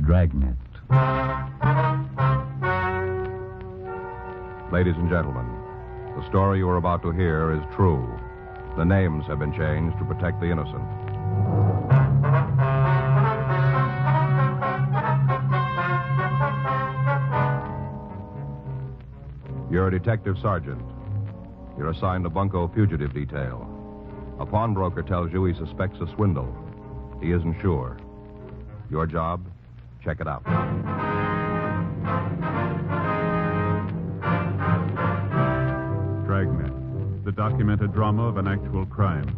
Dragnet. Ladies and gentlemen, the story you are about to hear is true. The names have been changed to protect the innocent. You're a detective sergeant. You're assigned to Bunko fugitive detail. A pawnbroker tells you he suspects a swindle. He isn't sure. Your job? Check it out. Dragnet, the documented drama of an actual crime.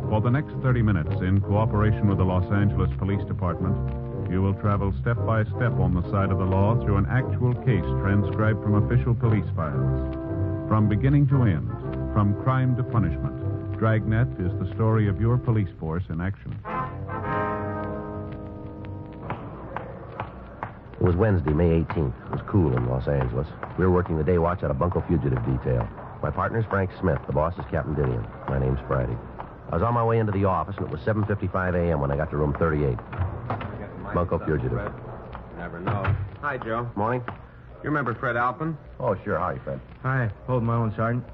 For the next 30 minutes, in cooperation with the Los Angeles Police Department, you will travel step by step on the side of the law through an actual case transcribed from official police files. From beginning to end, from crime to punishment, Dragnet is the story of your police force in action. It was Wednesday, May 18th. It was cool in Los Angeles. We were working the day watch out of Bunko fugitive detail. My partner's Frank Smith. The boss is Captain Dinian. My name's Friday. I was on my way into the office, and it was 7:55 a.m. when I got to room 38. Bunko fugitive. Never know. Hi, Joe. Morning. You remember Fred Alpin? Oh, sure. Hi, Fred. Hi. Hold my own, Sergeant.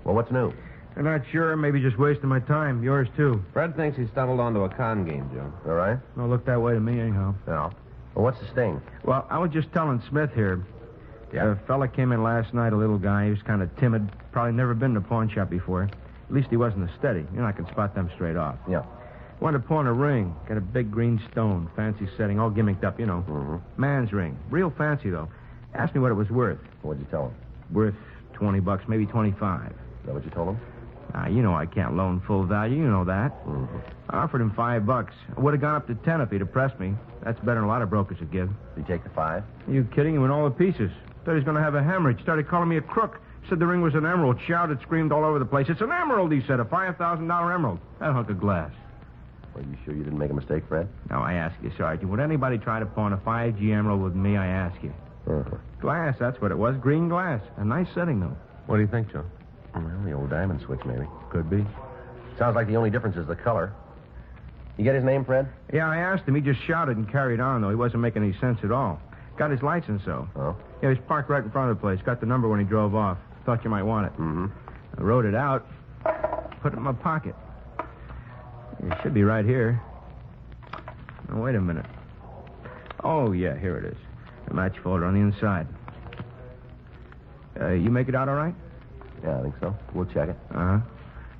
Well, what's new? I'm not sure. Maybe just wasting my time. Yours, too. Fred thinks he stumbled onto a con game, Joe. All right? Don't look that way to me, anyhow. No. Well, what's the sting? Well, I was just telling Smith here. Yeah? A fella came in last night, a little guy. He was kind of timid. Probably never been to a pawn shop before. At least he wasn't a steady. You know, I can spot them straight off. Yeah. Wanted to pawn a ring. Got a big green stone. Fancy setting. All gimmicked up, you know. Mm-hmm. Man's ring. Real fancy, though. Asked me what it was worth. What'd you tell him? Worth $20, maybe 25. Is that what you told him? You know I can't loan full value. You know that. Mm-hmm. I offered him $5. I would have gone up to 10 if he'd have pressed me. That's better than a lot of brokers would give. Did you take the 5? Are you kidding? He went all to pieces. Thought he was going to have a hemorrhage. Started calling me a crook. Said the ring was an emerald. Shouted, screamed all over the place. It's an emerald, he said. A $5,000 emerald. That hunk of glass. Are you sure you didn't make a mistake, Fred? Now, I ask you, Sergeant, would anybody try to pawn a 5G emerald with me, I ask you? Uh-huh. Glass, that's what it was. Green glass. A nice setting, though. What do you think, Joe? Well, the old diamond switch, maybe. Could be. Sounds like the only difference is the color. You get his name, Fred? Yeah, I asked him. He just shouted and carried on, though. He wasn't making any sense at all. Got his license, though. Oh? Yeah, he was parked right in front of the place. Got the number when he drove off. Thought you might want it. Mm-hmm. I wrote it out. Put it in my pocket. It should be right here. Oh, wait a minute. Oh, yeah, here it is. A match folder on the inside. You make it out all right? Yeah, I think so. We'll check it. Uh-huh.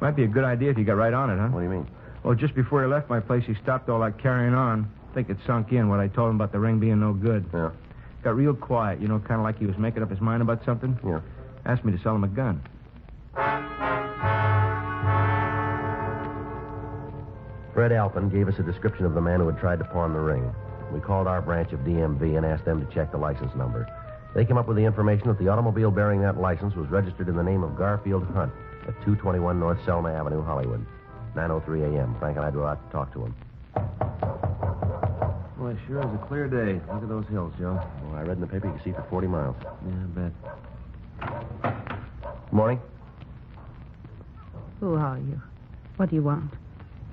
Might be a good idea if you got right on it, huh? What do you mean? Well, just before he left my place, he stopped all that carrying on. I think it sunk in what I told him about the ring being no good. Yeah. Got real quiet, you know, kind of like he was making up his mind about something. Yeah. Asked me to sell him a gun. Fred Alpin gave us a description of the man who had tried to pawn the ring. We called our branch of DMV and asked them to check the license number. They came up with the information that the automobile bearing that license was registered in the name of Garfield Hunt at 221 North Selma Avenue, Hollywood. 9:03 a.m. Frank and I drove out to talk to him. Well, it sure is a clear day. Look at those hills, Joe. Well, I read in the paper you can see for 40 miles. Yeah, I bet. Morning. Who are you? What do you want?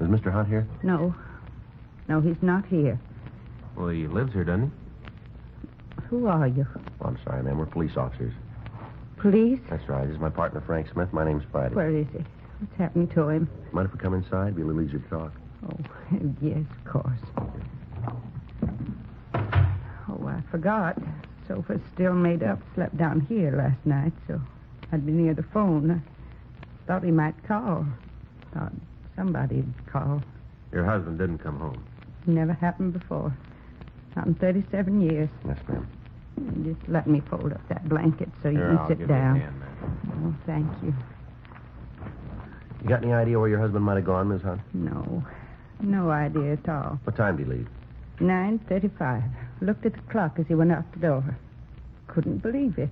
Is Mr. Hunt here? No. No, he's not here. Well, he lives here, doesn't he? Who are you? Oh, I'm sorry, ma'am. We're police officers. Police? That's right. This is my partner, Frank Smith. My name's Friday. Where is he? What's happened to him? Mind if we come inside? It'd be a little easier to talk. Oh, yes, of course. Oh, I forgot. Sofa's still made up. Slept down here last night, so I'd be near the phone. I thought he might call. Thought somebody'd call. Your husband didn't come home. Never happened before. Not in 37 years. Yes, ma'am. Just let me fold up that blanket so you Here, can I'll sit give you a down. hand, man. Oh, thank you. You got any idea where your husband might have gone, Miss Hunt? No. No idea at all. What time did he leave? 9:35. Looked at the clock as he went out the door. Couldn't believe it.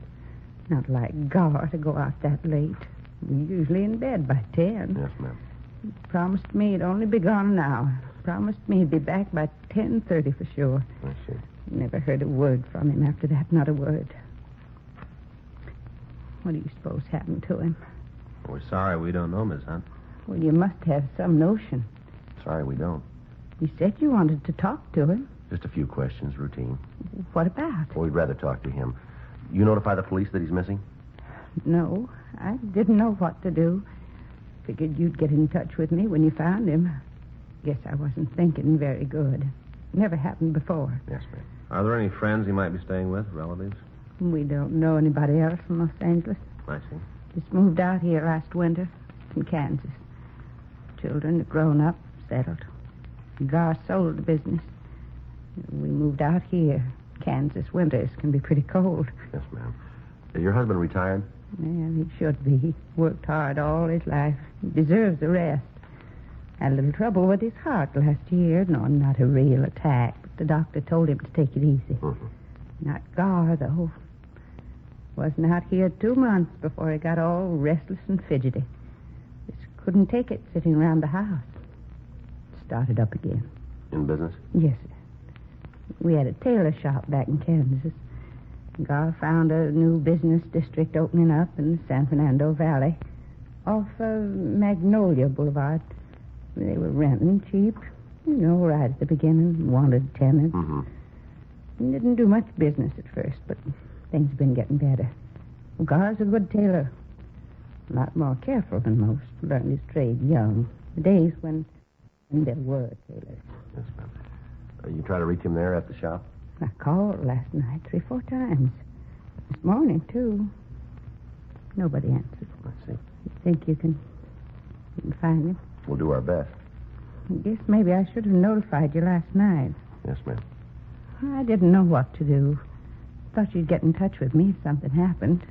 Not like Gar to go out that late. We're usually in bed by 10. Yes, ma'am. Promised me he'd only be gone an hour. Promised me he'd be back by 10:30 for sure. I see. Never heard a word from him after that, not a word. What do you suppose happened to him? We're sorry we don't know, Miss Hunt. Well, you must have some notion. Sorry, we don't. You said you wanted to talk to him. Just a few questions, routine. What about? Well, we'd rather talk to him. You notify the police that he's missing? No, I didn't know what to do. Figured you'd get in touch with me when you found him. Guess I wasn't thinking very good. Never happened before. Yes, ma'am. Are there any friends he might be staying with, relatives? We don't know anybody else from Los Angeles. I see. Just moved out here last winter from Kansas. Children are grown up, settled. Gar sold the business. We moved out here. Kansas winters can be pretty cold. Yes, ma'am. Is your husband retired? Well, he should be. He worked hard all his life. He deserves a rest. Had a little trouble with his heart last year. No, not a real attack, but the doctor told him to take it easy. Mm-hmm. Not Gar, though. Wasn't out here 2 months before he got all restless and fidgety. Just couldn't take it sitting around the house. Started up again. In business? Yes, sir. We had a tailor shop back in Kansas. Gar found a new business district opening up in the San Fernando Valley off Magnolia Boulevard. They were renting cheap, right at the beginning, wanted tenants. Mm-hmm. Didn't do much business at first, but things have been getting better. Gar's a good tailor. A lot more careful than most. Learned his trade young. The days when there were tailors. Yes, ma'am. You try to reach him there at the shop? I called last night 3-4 times. This morning, too. Nobody answered. I see. You think you can find him? We'll do our best. I guess maybe I should have notified you last night. Yes, ma'am. I didn't know what to do. Thought you'd get in touch with me if something happened.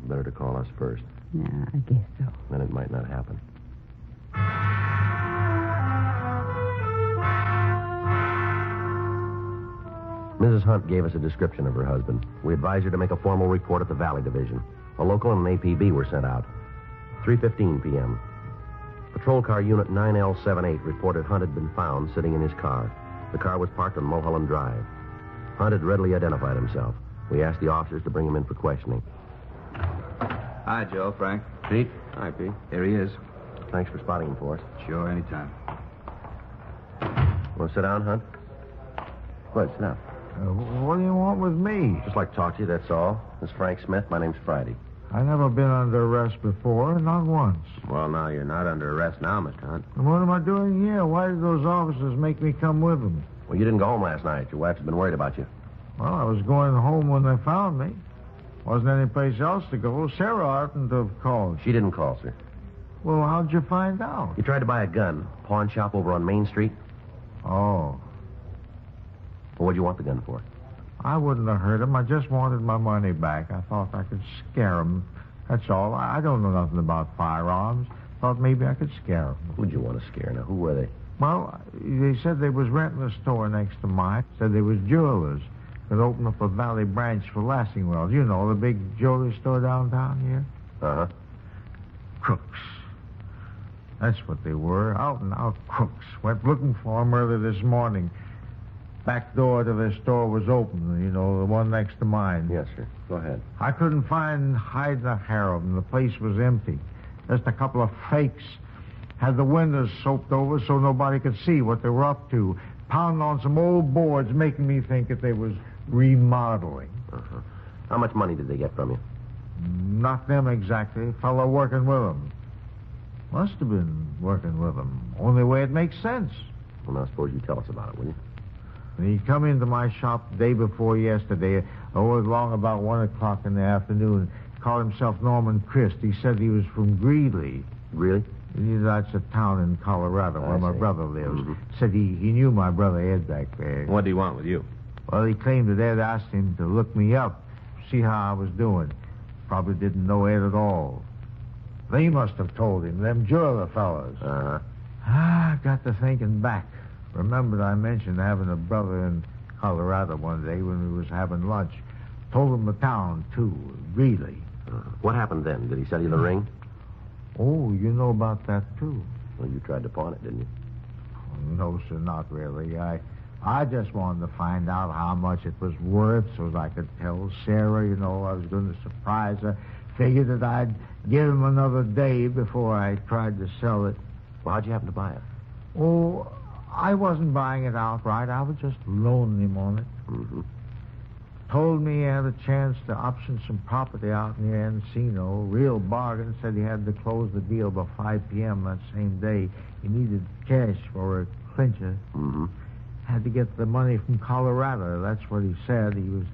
Better to call us first. Yeah, I guess so. Then it might not happen. Mrs. Hunt gave us a description of her husband. We advised her to make a formal report at the Valley Division. A local and an APB were sent out. 3:15 p.m. Patrol car unit 9L78 reported Hunt had been found sitting in his car. The car was parked on Mulholland Drive. Hunt had readily identified himself. We asked the officers to bring him in for questioning. Hi, Joe. Frank. Pete? Hi, Pete. Here he is. Thanks for spotting him for us. Sure, anytime. Want to sit down, Hunt? Go ahead, sit down. What do you want with me? Just like to talk to you, that's all. This is Frank Smith. My name's Friday. I've never been under arrest before, not once. Well, now, you're not under arrest now, Mr. Hunt. And what am I doing here? Why did those officers make me come with them? Well, you didn't go home last night. Your wife's been worried about you. Well, I was going home when they found me. Wasn't any place else to go. Sarah oughtn't to have called. She didn't call, sir. Well, how'd you find out? You tried to buy a gun. Pawn shop over on Main Street. Oh, Well, what'd you want the gun for? I wouldn't have hurt him. I just wanted my money back. I thought I could scare him. That's all. I don't know nothing about firearms. Thought maybe I could scare him. Who'd you want to scare? Now, who were they? Well, they said they was renting a store next to mine. Said they was jewelers. Could open up a Valley branch for Lassingwells. You know, the big jewelry store downtown here. Uh-huh. Crooks. That's what they were. Out and out crooks. Went looking for them early this morning. Back door to their store was open, the one next to mine. Yes, sir. Go ahead. I couldn't find hide nor hair of them. The place was empty. Just a couple of fakes. Had the windows soaped over so nobody could see what they were up to. Pounding on some old boards, making me think that they was remodeling. Uh-huh. How much money did they get from you? Not them exactly. Fellow working with them. Must have been working with them. Only way it makes sense. Well, now, suppose you tell us about it, will you? He come into my shop the day before yesterday, along about 1 o'clock in the afternoon. Called himself Norman Christ. He said he was from Greeley. Really? That's a town in Colorado where my brother lives. Mhm. Said he knew my brother Ed back there. What do you want with you? Well, he claimed that Ed asked him to look me up, see how I was doing. Probably didn't know Ed at all. They must have told him, them jeweler fellows. Uh-huh. I got to thinking back. Remembered I mentioned having a brother in Colorado one day when we was having lunch. Told him the town, too, Greeley. What happened then? Did he sell you the ring? Oh, you know about that, too. Well, you tried to pawn it, didn't you? No, sir, not really. I just wanted to find out how much it was worth so that I could tell Sarah, I was going to surprise her. Figured that I'd give him another day before I tried to sell it. Well, how'd you happen to buy it? Oh, I wasn't buying it outright. I was just loaning him on it. Mm-hmm. Told me he had a chance to option some property out near Encino. Real bargain. Said he had to close the deal by 5 p.m. that same day. He needed cash for a clincher. Mm-hmm. Had to get the money from Colorado. That's what he said. He was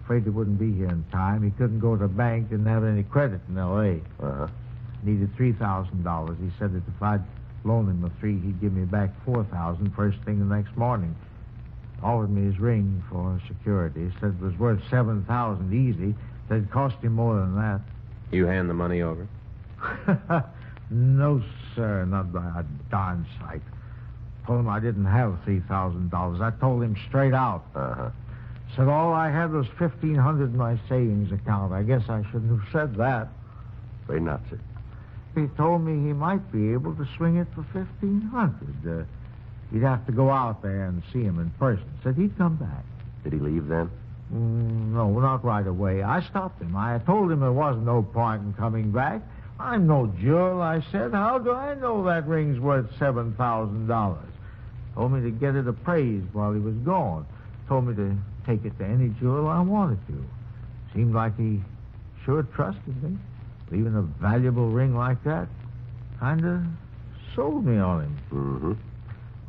afraid he wouldn't be here in time. He couldn't go to the bank. Didn't have any credit in L.A. Uh-huh. Needed $3,000. He said that if I'd loan him the $3,000, he'd give me back $4,000 first thing the next morning. Offered me his ring for security. He said it was worth $7,000 easy. Said it cost him more than that. You hand the money over? No, sir, not by a darn sight. Told him I didn't have $3,000. I told him straight out. Uh-huh. Said all I had was $1,500 in my savings account. I guess I shouldn't have said that. Afraid not, sir. He told me he might be able to swing it for $1,500. He'd have to go out there and see him in person. Said he'd come back. Did he leave then? No, not right away. I stopped him. I told him there wasn't no point in coming back. I'm no jewel, I said. How do I know that ring's worth $7,000? Told me to get it appraised while he was gone. Told me to take it to any jewel I wanted to. Seemed like he sure trusted me. Leaving a valuable ring like that kind of sold me on him. Mm-hmm.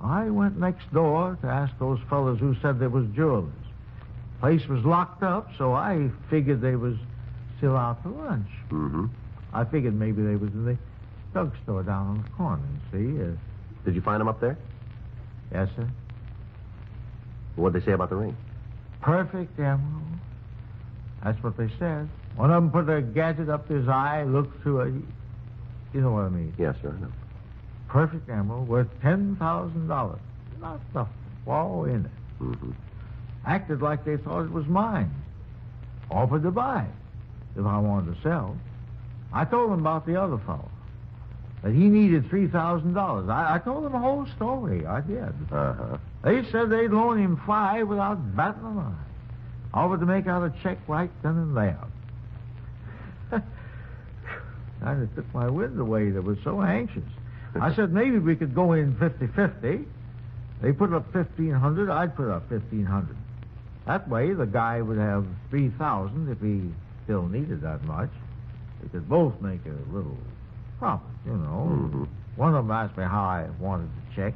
I went next door to ask those fellas who said there was jewelers. Place was locked up, so I figured they was still out to lunch. Mm-hmm. I figured maybe they was in the drugstore down on the corner, see? Did you find him up there? Yes, sir. What'd they say about the ring? Perfect emerald. That's what they said. One of them put a gadget up his eye, looked through it. You know what I mean? Yes, sir, I know. Perfect emerald worth $10,000. Not the flaw in it. Mm-hmm. Acted like they thought it was mine. Offered to buy it if I wanted to sell. I told them about the other fellow. That he needed $3,000. I told them the whole story. I did. Uh-huh. They said they'd loan him $5,000 without batting an eye. Offered to make out a check right then and there. Kind of took my wind away. They were so anxious. I said maybe we could go in 50-50. They put up $1,500. I'd put up $1,500. That way, the guy would have $3,000 if he still needed that much. We could both make a little profit, you know. Mm-hmm. One of them asked me how I wanted the check.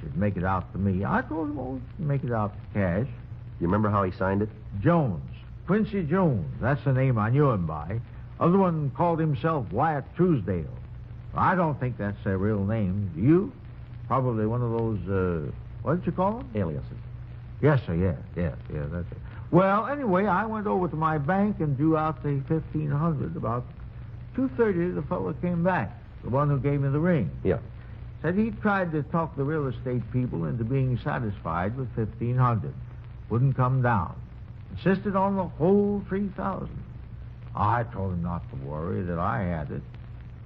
Should make it out to me. I told him, oh, make it out to cash. You remember how he signed it? Jones. Quincy Jones. That's the name I knew him by. Other one called himself Wyatt Truesdale. I don't think that's their real name. Do you? Probably one of those, what did you call them? Aliases. Yes, sir, yeah, that's it. Well, anyway, I went over to my bank and drew out the $1,500. About 2:30, the fellow came back, the one who gave me the ring. Yeah. Said he tried to talk the real estate people into being satisfied with $1,500. Wouldn't come down. Insisted on the whole $3,000. I told him not to worry, that I had it.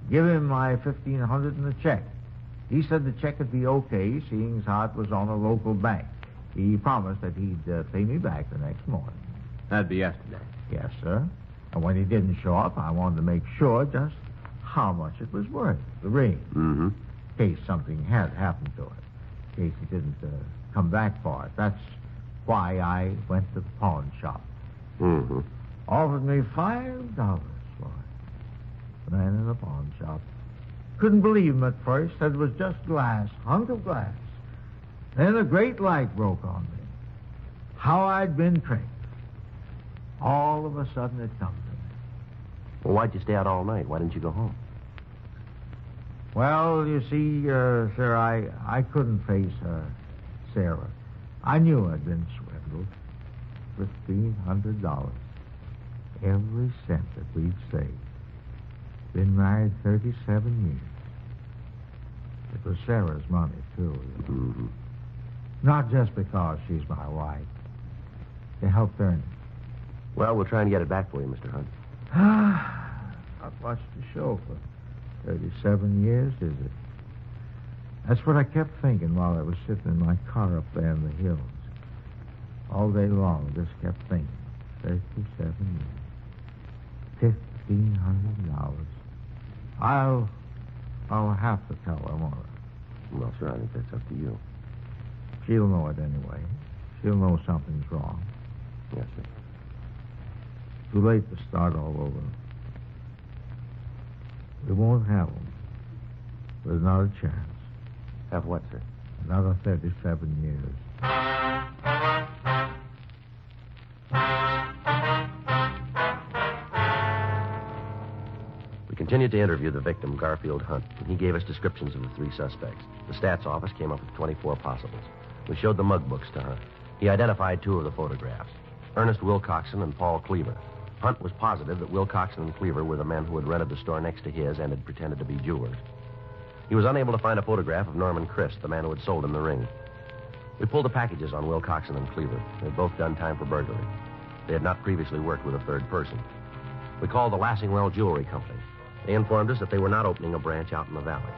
Give him my $1,500 in the check. He said the check would be okay, seeing as how it was on a local bank. He promised that he'd pay me back the next morning. That'd be yesterday. Yes, sir. And when he didn't show up, I wanted to make sure just how much it was worth, the ring, Mm-hmm. in case something had happened to it, in case he didn't come back for it. That's why I went to the pawn shop. Mm-hmm. Offered me $5 for it. The man in the pawn shop. Couldn't believe him at first. Said it was just glass, hunk of glass. Then a great light broke on me. How I'd been tricked. All of a sudden it come to me. Well, why'd you stay out all night? Why didn't you go home? Well, you see, sir, I couldn't face Sarah. I knew I'd been swindled. $1,500. Every cent that we'd saved. Been married 37 years. It was Sarah's money, too. You know. Mm-hmm. Not just because she's my wife. They helped earn it. Well, we'll try and get it back for you, Mr. Hunt. Not much to show for 37 years, is it? That's what I kept thinking while I was sitting in my car up there in the hills. All day long, just kept thinking. 37 years. $1,500. I'll have to tell her, won't I? Well, sir, I think that's up to you. She'll know it anyway. She'll know something's wrong. Yes, sir. Too late to start all over. We won't have them. There's not a chance. Have what, sir? Another 37 years. We continued to interview the victim, Garfield Hunt, and he gave us descriptions of the three suspects. The stats office came up with 24 possibles. We showed the mug books to Hunt. He identified two of the photographs, Ernest Wilcoxon and Paul Cleaver. Hunt was positive that Wilcoxon and Cleaver were the men who had rented the store next to his and had pretended to be jewelers. He was unable to find a photograph of Norman Christ, the man who had sold him the ring. We pulled the packages on Wilcoxon and Cleaver. They had both done time for burglary. They had not previously worked with a third person. We called the Lassingwell Jewelry Company. They informed us that they were not opening a branch out in the valley.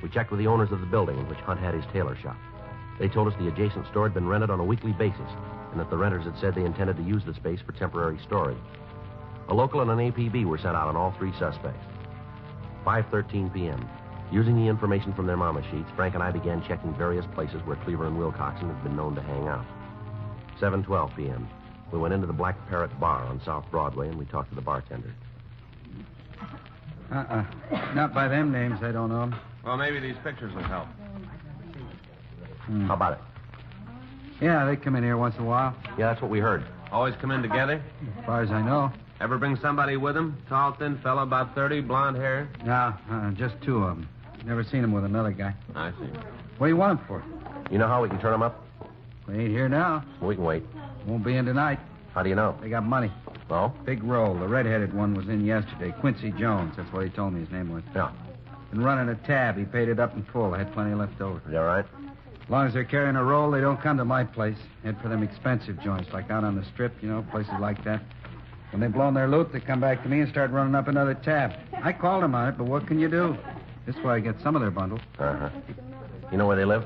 We checked with the owners of the building in which Hunt had his tailor shop. They told us the adjacent store had been rented on a weekly basis, and that the renters had said they intended to use the space for temporary storage. A local and an APB were sent out on all three suspects. 5:13 p.m. Using the information from their mama sheets, Frank and I began checking various places where Cleaver and Wilcoxon had been known to hang out. 7:12 p.m. We went into the Black Parrot Bar on South Broadway, and we talked to the bartender. Not by them names, I don't know them. Well, maybe these pictures will help. How about it? Yeah, they come in here once in a while. Yeah, that's what we heard. Always come in together? As far as I know. Ever bring somebody with them? Tall, thin fella, about 30, blonde hair? No, just two of them. Never seen them with another guy. I see. What do you want them for? You know how we can turn them up? They ain't here now. We can wait. Won't be in tonight. How do you know? They got money. Oh? Big roll. The red-headed one was in yesterday. Quincy Jones. That's what he told me his name was. Yeah. Been running a tab. He paid it up in full. I had plenty left over. Is that right? As long as they're carrying a roll, they don't come to my place. Head for them expensive joints, like out on the strip, places like that. When they've blown their loot, they come back to me and start running up another tab. I called them on it, but what can you do? This way I get some of their bundle. Uh-huh. You know where they live?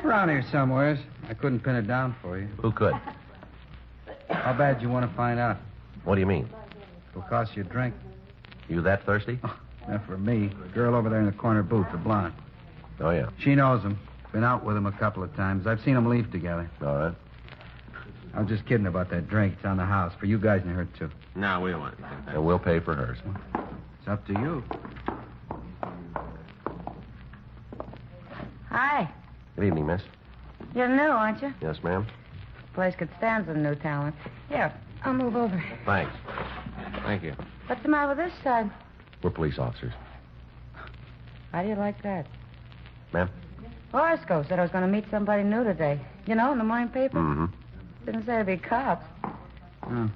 Around here somewheres. I couldn't pin it down for you. Who could? How bad you want to find out? What do you mean? It'll cost you a drink. You that thirsty? Not for me. Girl over there in the corner booth, the blonde. Oh, yeah. She knows him. Been out with him a couple of times. I've seen them leave together. All right. I was just kidding about that drink. It's on the house. For you guys and her, too. No, we don't want anything. Thanks. And we'll pay for hers. It's up to you. Hi. Good evening, miss. You're new, aren't you? Yes, ma'am. Place could stand some new talent. Here, I'll move over. Thanks. Thank you. What's the matter with this side? We're police officers. How do you like that? Ma'am? Horoscope said I was going to meet somebody new today. In the morning paper? Mm-hmm. Didn't say it'd be cops. Oh,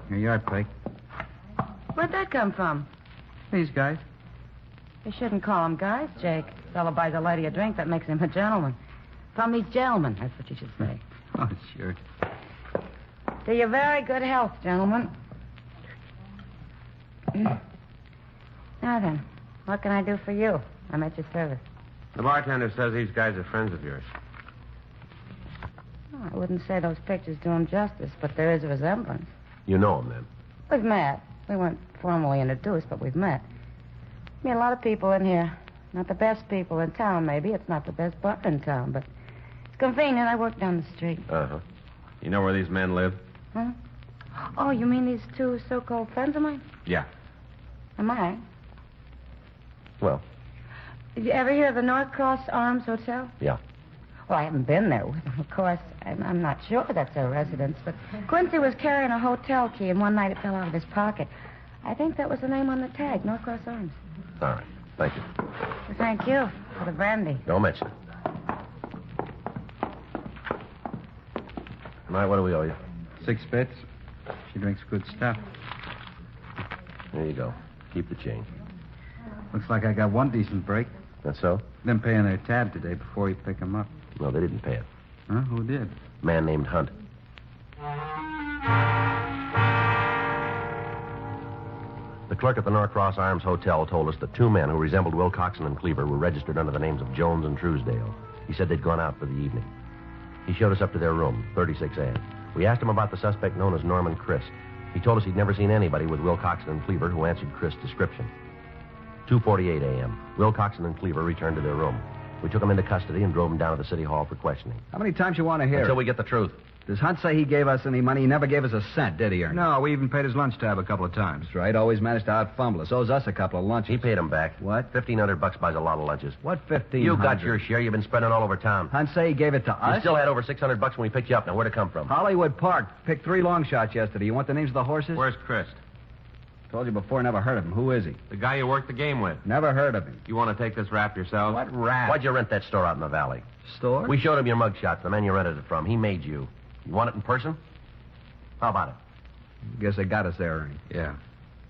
here you are, Peg. Where'd that come from? These guys. You shouldn't call them guys, Jake. Fellow buys a lady a drink, that makes him a gentleman. From these gentlemen, that's what you should say. Oh, sure. To your very good health, gentlemen. Now then, what can I do for you? I'm at your service. The bartender says these guys are friends of yours. Oh, I wouldn't say those pictures do them justice, but there is a resemblance. You know him, then? We've met. We weren't formally introduced, but we've met. I mean, a lot of people in here. Not the best people in town, maybe. It's not the best bar in town, but it's convenient. I work down the street. Uh-huh. You know where these men live? Huh? Oh, you mean these two so-called friends of mine? Yeah. Am I? Well, Did you ever hear of the North Cross Arms Hotel? yeah. Well, I haven't been there with them, of course. I'm not sure that's their residence, but Quincy was carrying a hotel key, and one night it fell out of his pocket. I think that was the name on the tag, North Cross Arms. All right. Thank you. Well, thank you for the brandy. Don't mention it. All right, what do we owe you? 6 bits. She drinks good stuff. There you go. Keep the change. Looks like I got one decent break. That's so? Them paying their tab today before you pick them up. No, they didn't pay it. Huh? Who did? A man named Hunt. The clerk at the Norcross Arms Hotel told us that 2 men who resembled Wilcoxon and Cleaver were registered under the names of Jones and Truesdale. He said they'd gone out for the evening. He showed us up to their room, 36A. We asked him about the suspect known as Norman Christ. He told us he'd never seen anybody with Wilcoxon and Cleaver who answered Christ's description. 2:48 a.m. Wilcoxon and Cleaver returned to their room. We took him into custody and drove him down to the city hall for questioning. How many times you want to hear Until it? we get the truth. Does Hunt say he gave us any money? He never gave us a cent, did he, Ernie? No, we even paid his lunch tab a couple of times. That's right. Always managed to out-fumble us. Owes us a couple of lunches. He paid him back. What? $1,500 buys a lot of lunches. What 15? You got your share. You've been spending all over town. Hunt say he gave it to us? You still had over $600 when we picked you up. Now, where'd it come from? Hollywood Park. Picked 3 long shots yesterday. You want the names of the horses? Where's Chris? Told you before, never heard of him. Who is he? The guy you worked the game with. Never heard of him. You want to take this rap yourself? What rat? Why'd you rent that store out in the valley? Store? We showed him your mugshot, the man you rented it from. He made you. You want it in person? How about it? Guess they got us there, Ernie. Yeah.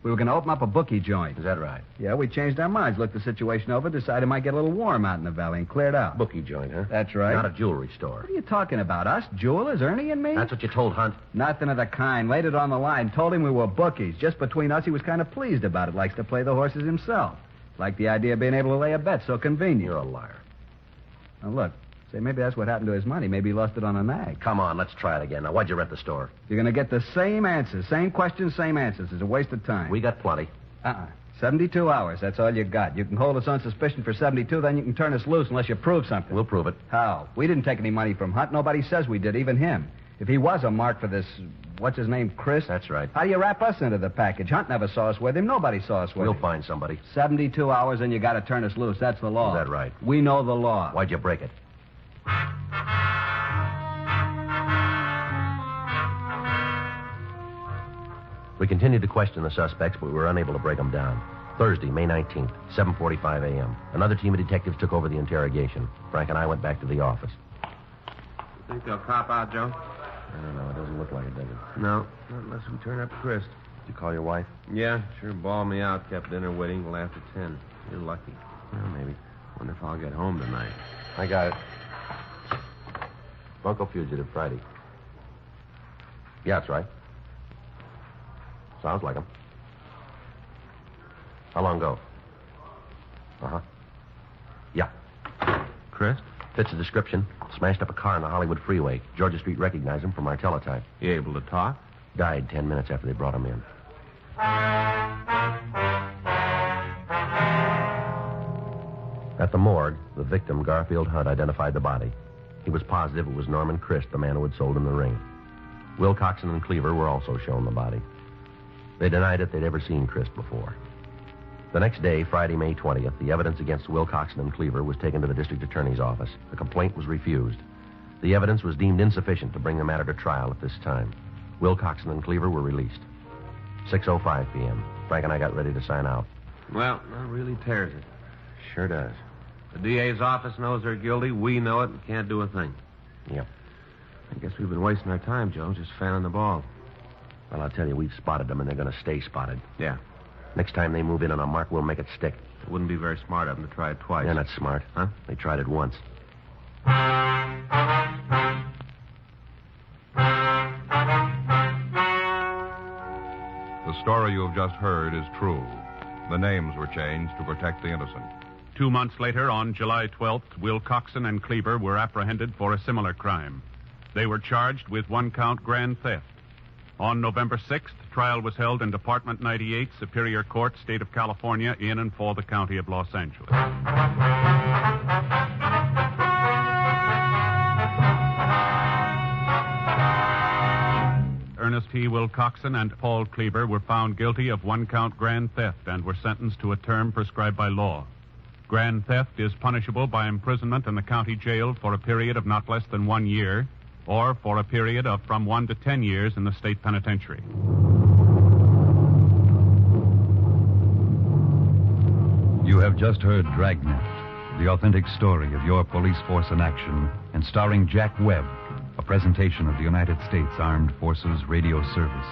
We were going to open up a bookie joint. Is that right? Yeah, we changed our minds, looked the situation over, decided it might get a little warm out in the valley, and cleared out. Bookie joint, huh? That's right. Not a jewelry store. What are you talking about? Us jewelers, Ernie and me? That's what you told Hunt. Nothing of the kind. Laid it on the line. Told him we were bookies. Just between us, he was kind of pleased about it. Likes to play the horses himself. Liked the idea of being able to lay a bet so convenient. You're a liar. Now, look. Say, maybe that's what happened to his money. Maybe he lost it on a nag. Come on, let's try it again. Now, why'd you rent the store? You're going to get the same answers. Same questions, same answers. It's a waste of time. We got plenty. 72 hours. That's all you got. You can hold us on suspicion for 72, then you can turn us loose unless you prove something. We'll prove it. How? We didn't take any money from Hunt. Nobody says we did, even him. If he was a mark for this, what's his name, Chris? That's right. How do you wrap us into the package? Hunt never saw us with him. Nobody saw us with We'll him. find somebody. 72 hours, and you got to turn us loose. That's the law. Is that right? We know the law. Why'd you break it? We continued to question the suspects, but we were unable to break them down. Thursday, May 19th, 7:45 a.m. Another team of detectives took over the interrogation. Frank and I went back to the office. You think they'll cop out, Joe? I don't know. It doesn't look like it, does it? No, not unless we turn up Chris. Did you call your wife? Yeah, sure bawled me out. Kept dinner waiting till after 10. You're lucky. Well, maybe. Wonder if I'll get home tonight. I got it. Bunko fugitive, Friday. Yeah, that's right. Sounds like him. How long ago? Uh-huh. Yeah. Chris? Fits the description. Smashed up a car on the Hollywood freeway. Georgia Street recognized him from our teletype. You able to talk? Died 10 minutes after they brought him in. At the morgue, the victim, Garfield Hunt, identified the body. He was positive it was Norman Christ, the man who had sold him the ring. Wilcoxon and Cleaver were also shown the body. They denied it they'd ever seen Christ before. The next day, Friday, May 20th, the evidence against Wilcoxon and Cleaver was taken to the district attorney's office. The complaint was refused. The evidence was deemed insufficient to bring the matter to trial at this time. Wilcoxon and Cleaver were released. 6:05 p.m. Frank and I got ready to sign out. Well, that really tears it. Sure does. The DA's office knows they're guilty. We know it and can't do a thing. Yep. I guess we've been wasting our time, Joe, just fanning the ball. Well, I'll tell you, we've spotted them, and they're going to stay spotted. Yeah. Next time they move in on a mark, we'll make it stick. It wouldn't be very smart of them to try it twice. They're not smart. Huh? They tried it once. The story you have just heard is true. The names were changed to protect the innocent. 2 months later, on July 12th, Wilcoxon and Cleaver were apprehended for a similar crime. They were charged with 1-count grand theft. On November 6th, trial was held in Department 98, Superior Court, State of California, in and for the County of Los Angeles. Ernest T. Wilcoxon and Paul Cleaver were found guilty of 1-count grand theft and were sentenced to a term prescribed by law. Grand theft is punishable by imprisonment in the county jail for a period of not less than 1 year, or for a period of from 1 to 10 years in the state penitentiary. You have just heard Dragnet, the authentic story of your police force in action, and starring Jack Webb, a presentation of the United States Armed Forces Radio Service.